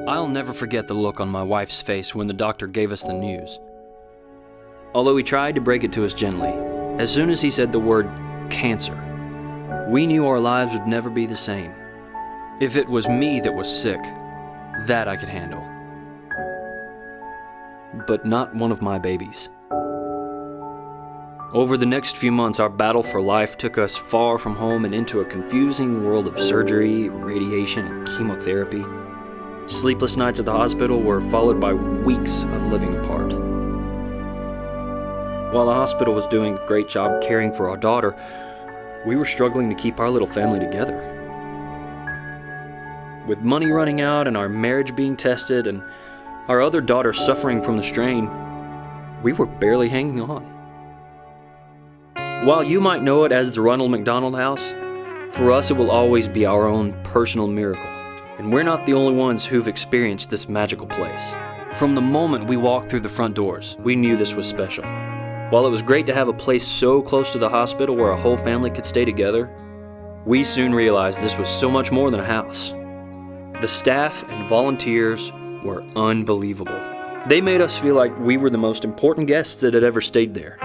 I'll never forget the look on my wife's face when the doctor gave us the news. Although he tried to break it to us gently, as soon as he said the word cancer, we knew our lives would never be the same. If it was me that was sick, that I could handle. But not one of my babies. Over the next few months, our battle for life took us far from home and into a confusing world of surgery, radiation, and chemotherapy. Sleepless nights at the hospital were followed by weeks of living apart. While the hospital was doing a great job caring for our daughter, we were struggling to keep our little family together. With money running out and our marriage being tested and our other daughter suffering from the strain, we were barely hanging on. While you might know it as the Ronald McDonald House, for us it will always be our own personal miracle. And we're not the only ones who've experienced this magical place. From the moment we walked through the front doors, we knew this was special. While it was great to have a place so close to the hospital where a whole family could stay together, we soon realized this was so much more than a house. The staff and volunteers were unbelievable. They made us feel like we were the most important guests that had ever stayed there.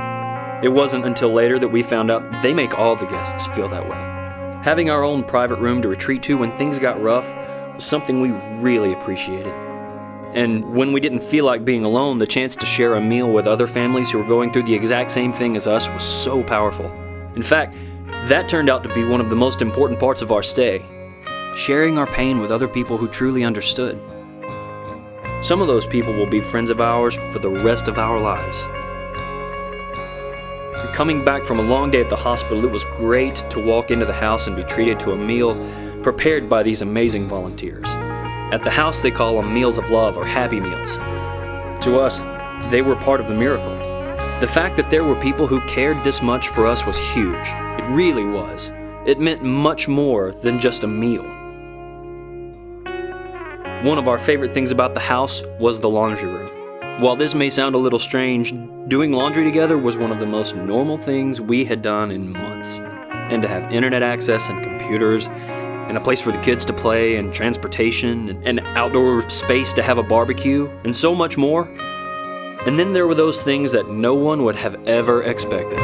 It wasn't until later that we found out they make all the guests feel that way. Having our own private room to retreat to when things got rough was something we really appreciated. And when we didn't feel like being alone, the chance to share a meal with other families who were going through the exact same thing as us was so powerful. In fact, that turned out to be one of the most important parts of our stay, sharing our pain with other people who truly understood. Some of those people will be friends of ours for the rest of our lives. Coming back from a long day at the hospital, it was great to walk into the house and be treated to a meal prepared by these amazing volunteers. At the house, they call them meals of love or happy meals. To us, they were part of the miracle. The fact that there were people who cared this much for us was huge. It really was. It meant much more than just a meal. One of our favorite things about the house was the laundry room. While this may sound a little strange, doing laundry together was one of the most normal things we had done in months. And to have internet access and computers, and a place for the kids to play, and transportation, and outdoor space to have a barbecue, and so much more. And then there were those things that no one would have ever expected.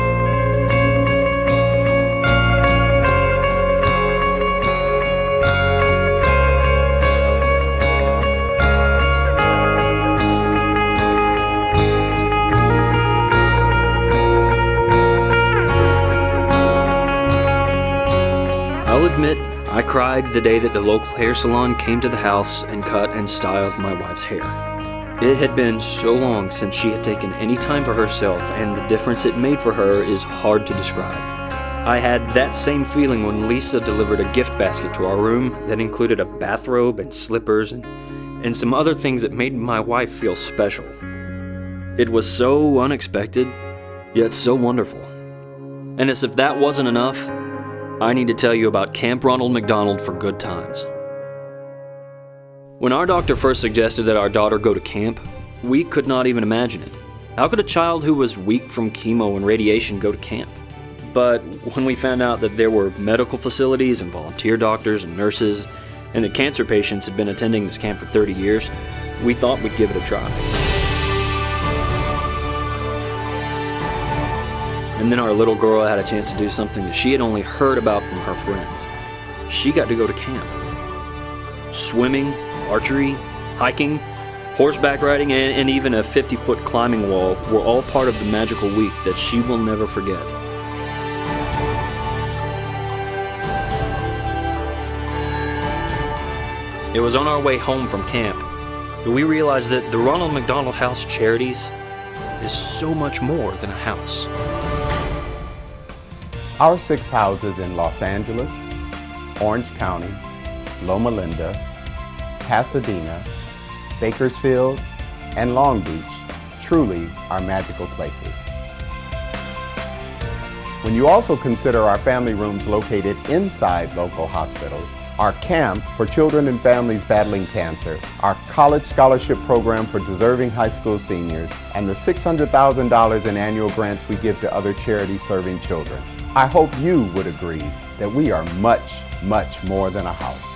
I'll admit, I cried the day that the local hair salon came to the house and cut and styled my wife's hair. It had been so long since she had taken any time for herself, and the difference it made for her is hard to describe. I had that same feeling when Lisa delivered a gift basket to our room that included a bathrobe and slippers and some other things that made my wife feel special. It was so unexpected, yet so wonderful. And as if that wasn't enough, I need to tell you about Camp Ronald McDonald for good times. When our doctor first suggested that our daughter go to camp, we could not even imagine it. How could a child who was weak from chemo and radiation go to camp? But when we found out that there were medical facilities and volunteer doctors and nurses, and that cancer patients had been attending this camp for 30 years, we thought we'd give it a try. And then our little girl had a chance to do something that she had only heard about from her friends. She got to go to camp. Swimming, archery, hiking, horseback riding, and even a 50-foot climbing wall were all part of the magical week that she will never forget. It was on our way home from camp that we realized that the Ronald McDonald House Charities is so much more than a house. Our 6 houses in Los Angeles, Orange County, Loma Linda, Pasadena, Bakersfield, and Long Beach truly are magical places. When you also consider our family rooms located inside local hospitals, our camp for children and families battling cancer, our college scholarship program for deserving high school seniors, and the $600,000 in annual grants we give to other charities serving children, I hope you would agree that we are much, much more than a house.